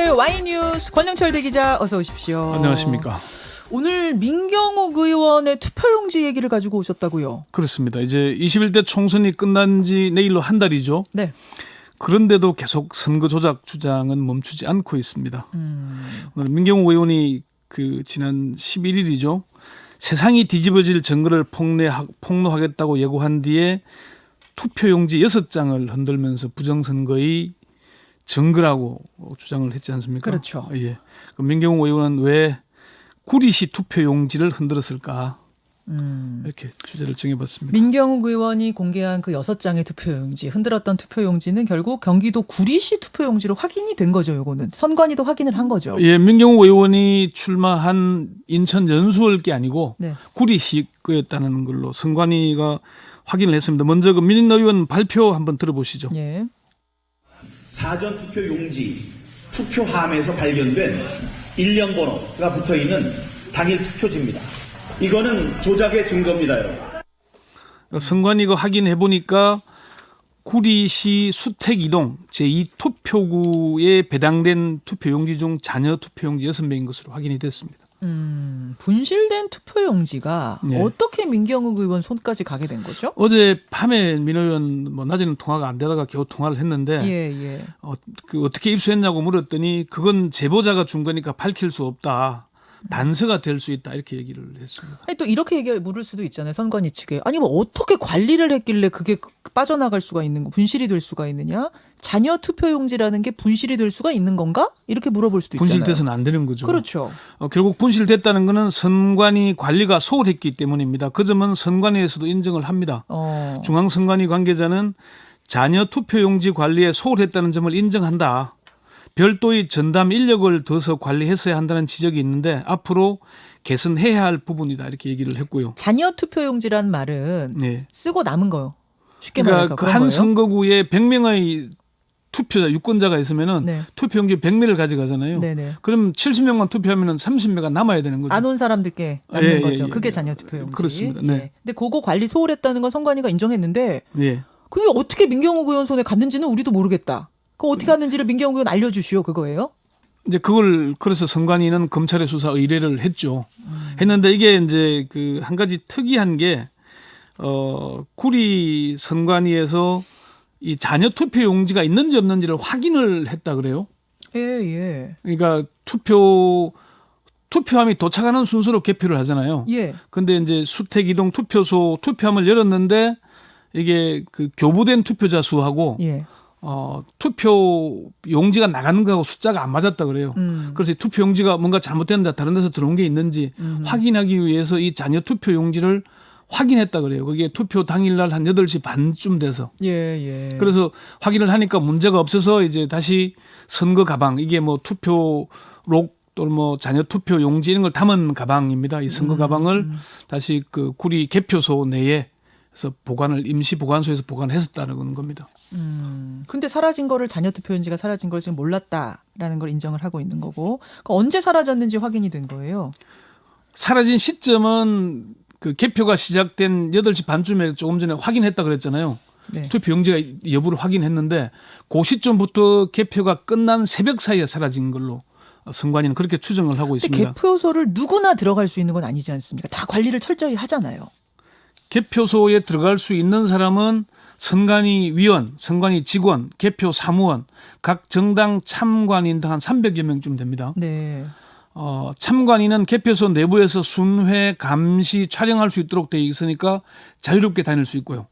일요일 Y뉴스 권영철 대기자 어서 오십시오. 안녕하십니까. 오늘 민경욱 의원의 투표용지 얘기를 가지고 오셨다고요? 그렇습니다. 이제 21대 총선이 끝난 지 내일로 한 달이죠. 네. 그런데도 계속 선거 조작 주장은 멈추지 않고 있습니다. 오늘 민경욱 의원이 지난 11일이죠. 세상이 뒤집어질 증거를 폭로하겠다고 예고한 뒤에 투표용지 6장을 흔들면서 부정선거의 증거라고 주장을 했지 않습니까? 그렇죠. 예. 민경욱 의원은 왜 구리시 투표용지를 흔들었을까? 이렇게 주제를 정해봤습니다. 민경욱 의원이 공개한 그 6장의 투표용지, 흔들었던 투표용지는 결국 경기도 구리시 투표용지로 확인이 된 거죠. 요거는 선관위도 확인을 한 거죠. 예, 민경욱 의원이 출마한 인천 연수을게 아니고 네. 구리시 거였다는 걸로 선관위가 확인을 했습니다. 먼저 그 민인 의원 발표 한번 들어보시죠. 예. 사전 투표 용지 투표함에서 발견된 일련 번호가 붙어있는 당일 투표지입니다. 이거는 조작의 증거입니다, 여러분. 선관위가 확인해 보니까 구리시 수택이동 제2투표구에 배당된 투표용지 중 잔여 투표용지 6명인 것으로 확인이 됐습니다. 분실된 투표용지가 네. 어떻게 민경욱 의원 손까지 가게 된 거죠? 어제 밤에 민 의원 낮에는 통화가 안 되다가 겨우 통화를 했는데 예. 어떻게 입수했냐고 물었더니 그건 제보자가 준 거니까 밝힐 수 없다. 단서가 될 수 있다 이렇게 얘기를 했습니다. 아니, 또 이렇게 물을 수도 있잖아요. 선관위 측에. 아니 뭐 어떻게 관리를 했길래 그게 빠져나갈 수가 있는 거, 분실이 될 수가 있느냐? 잔여 투표용지라는 게 분실이 될 수가 있는 건가? 이렇게 물어볼 수도 있잖아요. 분실돼서는 안 되는 거죠. 그렇죠. 결국 분실됐다는 것은 선관위 관리가 소홀했기 때문입니다. 그 점은 선관위에서도 인정을 합니다. 중앙선관위 관계자는 잔여 투표용지 관리에 소홀했다는 점을 인정한다. 별도의 전담 인력을 더서 관리했어야 한다는 지적이 있는데 앞으로 개선해야 할 부분이다 이렇게 얘기를 했고요. 잔여 투표용지란 말은 네. 쓰고 남은 거요. 쉽게 그러니까 말해서 그 한 선거구에 100명의 투표자, 유권자가 있으면은 네. 투표용지 100명을 가져가잖아요. 네네. 그럼 70명만 투표하면은 30명가 남아야 되는 거죠. 안 온 사람들께 남는 예, 거죠. 예, 그게 예. 잔여 투표용지. 그렇습니다. 네. 예. 근데 그거 관리 소홀했다는 건 선관위가 인정했는데 예. 그게 어떻게 민경욱 의원 손에 갔는지는 우리도 모르겠다. 그거 어떻게 갔는지를 민경욱 의원 알려주시오. 그거예요? 이제 그걸 그래서 선관위는 검찰에 수사 의뢰를 했죠. 했는데 이게 이제 한 가지 특이한 게 구리 선관위에서 이 잔여 투표 용지가 있는지 없는지를 확인을 했다 그래요. 예. 그러니까 투표함이 도착하는 순서로 개표를 하잖아요. 예. 근데 이제 수택이동 투표소 투표함을 열었는데 이게 교부된 투표자 수하고 예. 투표 용지가 나가는 거하고 숫자가 안 맞았다 그래요. 그래서 투표 용지가 뭔가 잘못됐는데 다른 데서 들어온 게 있는지 확인하기 위해서 이 잔여 투표 용지를 확인했다 그래요. 그게 투표 당일날 한 8시 반쯤 돼서. 예. 그래서 확인을 하니까 문제가 없어서 이제 다시 선거 가방, 이게 뭐 투표록 또는 뭐 잔여 투표 용지 이런 걸 담은 가방입니다. 이 선거 가방을 다시 구리 개표소 내에서 임시 보관소에서 보관했었다는 겁니다. 근데 사라진 거를 잔여 투표용지가 사라진 걸 지금 몰랐다라는 걸 인정을 하고 있는 거고. 그러니까 언제 사라졌는지 확인이 된 거예요. 사라진 시점은 개표가 시작된 8시 반쯤에 조금 전에 확인했다 그랬잖아요. 네. 투표 용지가 여부를 확인했는데 그 시점부터 개표가 끝난 새벽 사이에 사라진 걸로 선관위는 그렇게 추정을 하고 근데 있습니다. 개표소를 누구나 들어갈 수 있는 건 아니지 않습니까? 다 관리를 철저히 하잖아요. 개표소에 들어갈 수 있는 사람은 선관위 위원, 선관위 직원, 개표 사무원, 각 정당 참관인 등 한 300여 명쯤 됩니다. 네. 참관인은 개표소 내부에서 순회, 감시, 촬영할 수 있도록 되어 있으니까 자유롭게 다닐 수 있고요.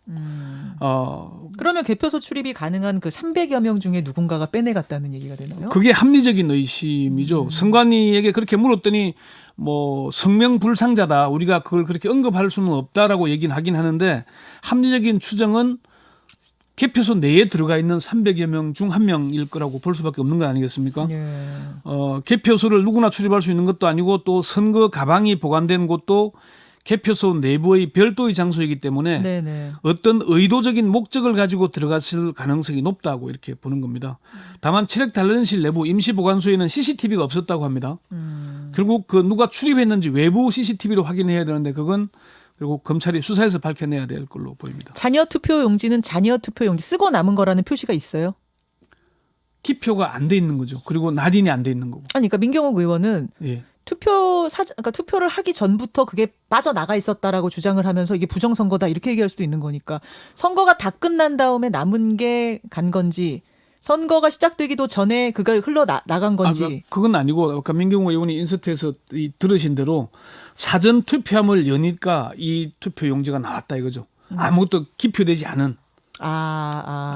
그러면 개표소 출입이 가능한 그 300여 명 중에 누군가가 빼내갔다는 얘기가 되나요? 그게 합리적인 의심이죠. 선관위에게 그렇게 물었더니 뭐 성명불상자다. 우리가 그걸 그렇게 언급할 수는 없다라고 얘기는 하긴 하는데 합리적인 추정은 개표소 내에 들어가 있는 300여 명 중 한 명일 거라고 볼 수밖에 없는 거 아니겠습니까? 예. 개표소를 누구나 출입할 수 있는 것도 아니고 또 선거 가방이 보관된 곳도 개표소 내부의 별도의 장소이기 때문에 네네. 어떤 의도적인 목적을 가지고 들어갔을 가능성이 높다고 이렇게 보는 겁니다. 다만 체력 단련실 내부 임시보관소에는 CCTV가 없었다고 합니다. 결국 누가 출입했는지 외부 CCTV로 확인해야 되는데 그건 그리고 검찰이 수사해서 밝혀내야 될 걸로 보입니다. 잔여 투표용지는 잔여 투표용지 쓰고 남은 거라는 표시가 있어요? 기표가 안 돼 있는 거죠. 그리고 날인이 안 돼 있는 거고. 아니, 그러니까 민경욱 의원은 예. 그러니까 투표를 하기 전부터 그게 빠져나가 있었다라고 주장을 하면서 이게 부정선거다 이렇게 얘기할 수도 있는 거니까 선거가 다 끝난 다음에 남은 게 간 건지 선거가 시작되기도 전에 그가 흘러나간 건지. 그건 아니고 아까 민경욱 의원이 인서트에서 들으신 대로 사전 투표함을 여니까 이 투표 용지가 나왔다 이거죠. 아무것도 기표되지 않은.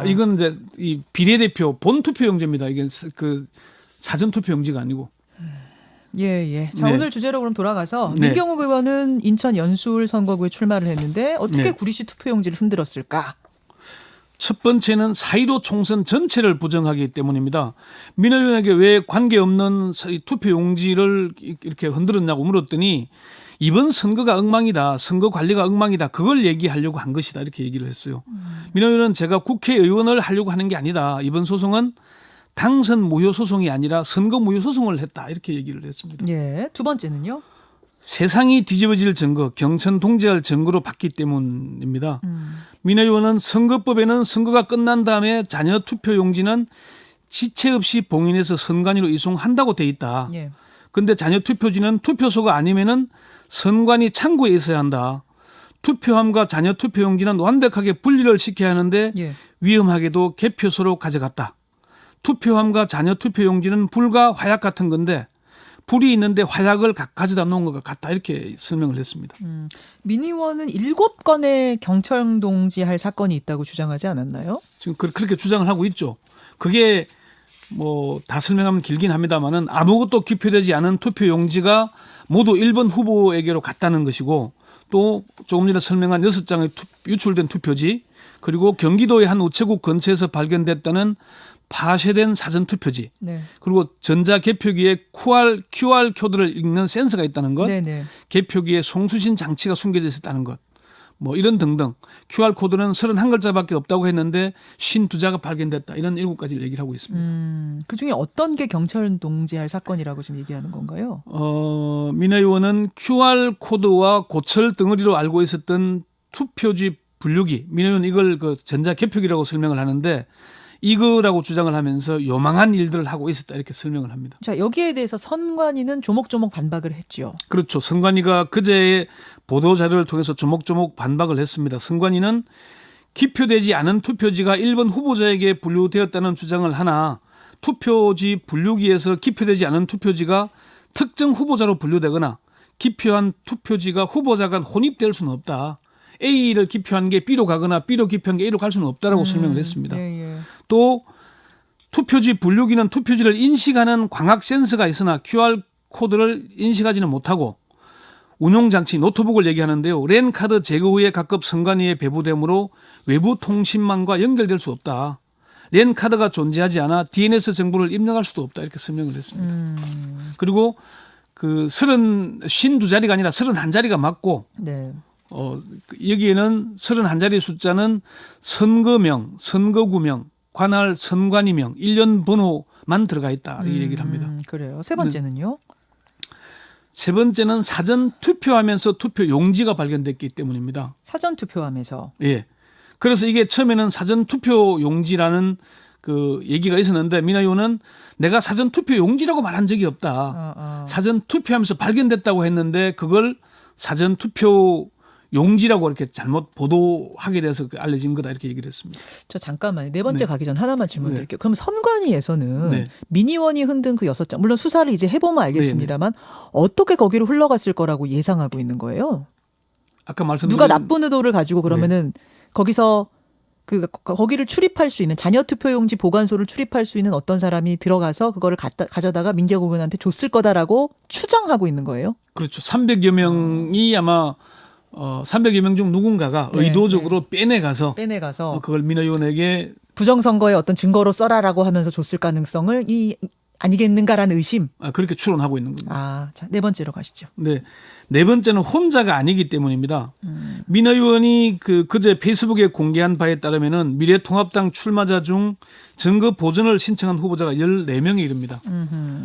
이건 이제 이 비례대표 본 투표 용지입니다. 이게 그 사전 투표 용지가 아니고. 예. 자, 네. 오늘 주제로 그럼 돌아가서 네. 민경욱 의원은 인천 연수울 선거구에 출마를 했는데 어떻게 네. 구리시 투표용지를 흔들었을까? 첫 번째는 4.15 총선 전체를 부정하기 때문입니다. 민 의원에게 왜 관계없는 투표 용지를 이렇게 흔들었냐고 물었더니 이번 선거가 엉망이다. 선거 관리가 엉망이다. 그걸 얘기하려고 한 것이다. 이렇게 얘기를 했어요. 민 의원은 제가 국회의원을 하려고 하는 게 아니다. 이번 소송은 당선 무효 소송이 아니라 선거 무효 소송을 했다. 이렇게 얘기를 했습니다. 예. 두 번째는요? 세상이 뒤집어질 증거, 경천 동지할 증거로 봤기 때문입니다. 민 의원은 선거법에는 선거가 끝난 다음에 자녀 투표 용지는 지체 없이 봉인해서 선관위로 이송한다고 돼 있다. 예. 근데 자녀 투표지는 투표소가 아니면은 선관위 창구에 있어야 한다. 투표함과 자녀 투표 용지는 완벽하게 분리를 시켜야 하는데 예. 위험하게도 개표소로 가져갔다. 투표함과 자녀 투표 용지는 불과 화약 같은 건데 불이 있는데 화약을 가져다 놓은 것 같다. 이렇게 설명을 했습니다. 민 의원은 7건의 경찰 동지할 사건이 있다고 주장하지 않았나요? 지금 그렇게 주장을 하고 있죠. 그게 뭐 다 설명하면 길긴 합니다만은 아무것도 기표되지 않은 투표 용지가 모두 1번 후보에게로 갔다는 것이고 또 조금 전에 설명한 6장의 유출된 투표지 그리고 경기도의 한 우체국 근처에서 발견됐다는 파쇄된 사전 투표지 네. 그리고 전자 개표기에 QR 코드를 읽는 센서가 있다는 것 네네. 개표기에 송수신 장치가 숨겨져 있었다는 것 뭐 이런 등등 QR 코드는 31글자밖에 없다고 했는데 52자가 발견됐다 이런 7가지를 얘기를 하고 있습니다. 그중에 어떤 게 경찰 동지할 사건이라고 지금 얘기하는 건가요? 민 의원은 QR 코드와 고철 덩어리로 알고 있었던 투표지 분류기 민 의원은 이걸 그 전자 개표기라고 설명을 하는데 이거라고 주장을 하면서 요망한 일들을 하고 있었다 이렇게 설명을 합니다. 자, 여기에 대해서 선관위는 조목조목 반박을 했죠. 그렇죠. 선관위가 그제의 보도자료를 통해서 조목조목 반박을 했습니다. 선관위는 기표되지 않은 투표지가 1번 후보자에게 분류되었다는 주장을 하나 투표지 분류기에서 기표되지 않은 투표지가 특정 후보자로 분류되거나 기표한 투표지가 후보자 간 혼입될 수는 없다. A를 기표한 게 B로 가거나 B로 기표한 게 A로 갈 수는 없다라고 설명을 했습니다. 예. 또 투표지 분류기는 투표지를 인식하는 광학 센서가 있으나 QR 코드를 인식하지는 못하고 운용장치 노트북을 얘기하는데요. 랜카드 제거 후에 각급 선관위에 배부되므로 외부 통신망과 연결될 수 없다. 랜카드가 존재하지 않아 DNS 정보를 입력할 수도 없다. 이렇게 설명을 했습니다. 그리고 그 52자리가 아니라 31자리가 맞고 네. 여기에는 31자리 숫자는 선거명, 선거구명, 관할 선관위명, 1년 번호만 들어가 있다. 이 얘기를 합니다. 그래요. 세 번째는요? 세 번째는 사전 투표하면서 투표 용지가 발견됐기 때문입니다. 사전 투표하면서. 예. 그래서 이게 처음에는 사전 투표 용지라는 그 얘기가 있었는데 민 의원은 내가 사전 투표 용지라고 말한 적이 없다. 사전 투표하면서 발견됐다고 했는데 그걸 사전 투표 용지라고 이렇게 잘못 보도하게 돼서 알려진 거다 이렇게 얘기를 했습니다. 저 잠깐만요. 네 번째 네. 가기 전 하나만 질문 네. 드릴게요. 그럼 선관위에서는 네. 민 의원이 흔든 그 6장, 물론 수사를 이제 해보면 알겠습니다만 어떻게 거기로 흘러갔을 거라고 예상하고 있는 거예요? 아까 말씀드린 누가 나쁜 의도를 가지고 그러면은 거기서 거기를 출입할 수 있는 자녀 투표용지 보관소를 출입할 수 있는 어떤 사람이 들어가서 그거를 가져다가 민경욱 의원한테 줬을 거다라고 추정하고 있는 거예요? 그렇죠. 300여 명이 아마 300여 명 중 누군가가 네, 의도적으로 빼내가서 그걸 민 의원에게 부정선거의 어떤 증거로 써라라고 하면서 줬을 가능성을 아니겠는가라는 의심. 그렇게 추론하고 있는 겁니다. 자, 네 번째로 가시죠. 네. 네 번째는 혼자가 아니기 때문입니다. 민 의원이 그제 페이스북에 공개한 바에 따르면은 미래통합당 출마자 중 증거 보전을 신청한 후보자가 14명에 이릅니다.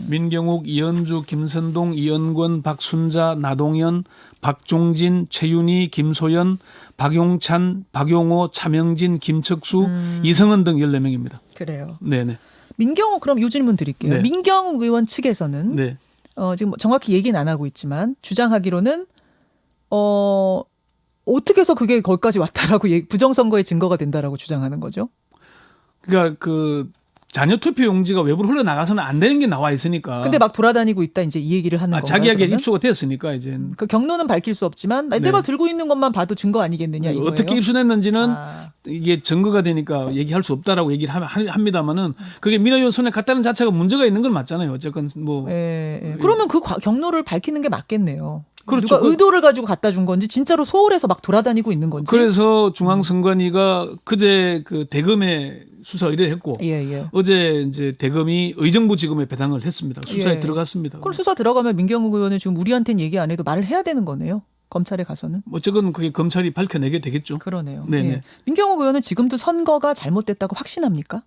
민경욱, 이현주, 김선동, 이현권, 박순자, 나동현, 박종진, 최윤희, 김소연, 박용찬, 박용호, 차명진, 김척수, 이성은 등 14명입니다. 그래요. 네네. 민경욱 그럼 요 질문 드릴게요. 네. 민경욱 의원 측에서는 네. 지금 정확히 얘기는 안 하고 있지만 주장하기로는 어떻게 해서 그게 거기까지 왔다라고 부정선거의 증거가 된다라고 주장하는 거죠. 그러니까 그 자녀 투표 용지가 외부로 흘러나가서는 안 되는 게 나와 있으니까. 근데 막 돌아다니고 있다 이제 이 얘기를 하는 건가요? 자기에게 그러면? 입수가 됐으니까 이제. 그 경로는 밝힐 수 없지만 내가 들고 있는 것만 봐도 증거 아니겠느냐 이거예요. 어떻게 입수했는지는 아. 이게 증거가 되니까 얘기할 수 없다라고 얘기를 합니다만은 그게 민호 의원 손에 갔다는 자체가 문제가 있는 건 맞잖아요. 어쨌건 뭐. 예. 그러면 그 경로를 밝히는 게 맞겠네요. 그렇죠. 누가 의도를 가지고 갖다 준 건지 진짜로 서울에서 막 돌아다니고 있는 건지. 그래서 중앙선관위가 그제 그 대검에 수사 의뢰를 했고 예. 어제 이제 대검이 의정부지검에 배당을 했습니다. 수사에 예. 들어갔습니다. 그럼 수사 들어가면 민경욱 의원은 지금 우리한테는 얘기 안 해도 말을 해야 되는 거네요. 검찰에 가서는. 어쨌건 그게 검찰이 밝혀내게 되겠죠. 그러네요. 네네. 예. 민경욱 의원은 지금도 선거가 잘못됐다고 확신합니까?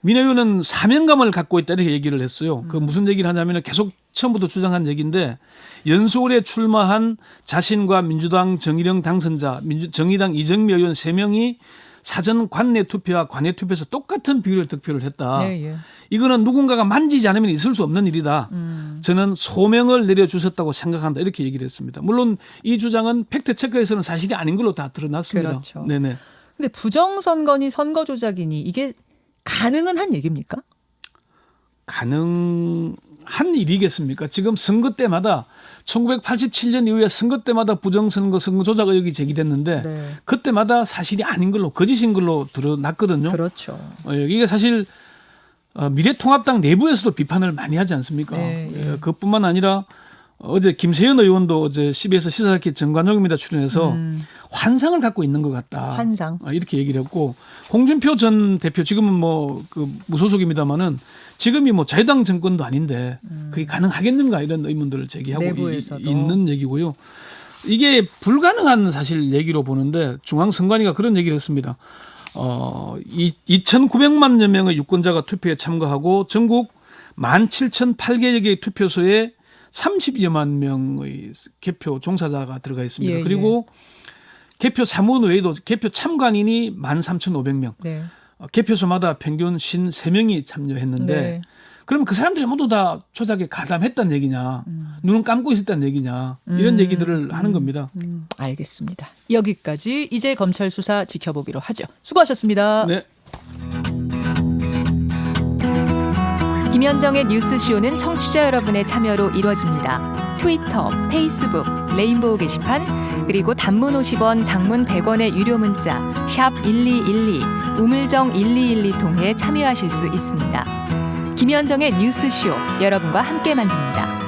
민호 의원은 사명감을 갖고 있다 이렇게 얘기를 했어요. 그 무슨 얘기를 하냐면 계속 처음부터 주장한 얘기인데 연수원에 출마한 자신과 민주당 정일영 당선자, 정의당 이정미 의원 3명이 사전 관내 투표와 관외 투표에서 똑같은 비율의 득표를 했다. 예. 이거는 누군가가 만지지 않으면 있을 수 없는 일이다. 저는 소명을 내려주셨다고 생각한다. 이렇게 얘기를 했습니다. 물론 이 주장은 팩트 체크에서는 사실이 아닌 걸로 다 드러났습니다. 그렇죠. 네네. 근데 부정선거니 선거 조작이니 이게 가능은 한 얘기입니까? 가능한 일이겠습니까? 지금 선거 때마다 1987년 이후에 선거 때마다 부정선거 선거 조작 의혹이 제기됐는데 네. 그때마다 사실이 아닌 걸로 거짓인 걸로 드러났거든요. 그렇죠. 이게 사실 미래통합당 내부에서도 비판을 많이 하지 않습니까? 네. 그뿐만 아니라 어제 김세현 의원도 어제 CBS 시사기 정관용입니다 출연해서 환상을 갖고 있는 것 같다. 환상. 이렇게 얘기를 했고 홍준표 전 대표 지금은 뭐 그 무소속입니다만은 지금이 뭐 자유당 정권도 아닌데 그게 가능하겠는가 이런 의문들을 제기하고 내부에서도. 있는 얘기고요. 이게 불가능한 사실 얘기로 보는데 중앙선관위가 그런 얘기를 했습니다. 2,900만여 명의 유권자가 투표에 참가하고 전국 17,800여 개의 투표소에 30여만 명의 개표 종사자가 들어가 있습니다. 예, 그리고 개표 사무원 외에도 개표 참관인이 13,500명. 네. 개표소마다 평균 53명이 참여했는데 네. 그럼 그 사람들이 모두 다 조작에 가담했다는 얘기냐. 눈은 감고 있었다는 얘기냐. 이런 얘기들을 하는 겁니다. 알겠습니다. 여기까지 이제 검찰 수사 지켜보기로 하죠. 수고하셨습니다. 네. 김현정의 뉴스쇼는 청취자 여러분의 참여로 이루어집니다. 트위터, 페이스북, 레인보우 게시판, 그리고 단문 50원, 장문 100원의 유료 문자 샵 1212, 우물정 1212 통해 참여하실 수 있습니다. 김현정의 뉴스쇼, 여러분과 함께 만듭니다.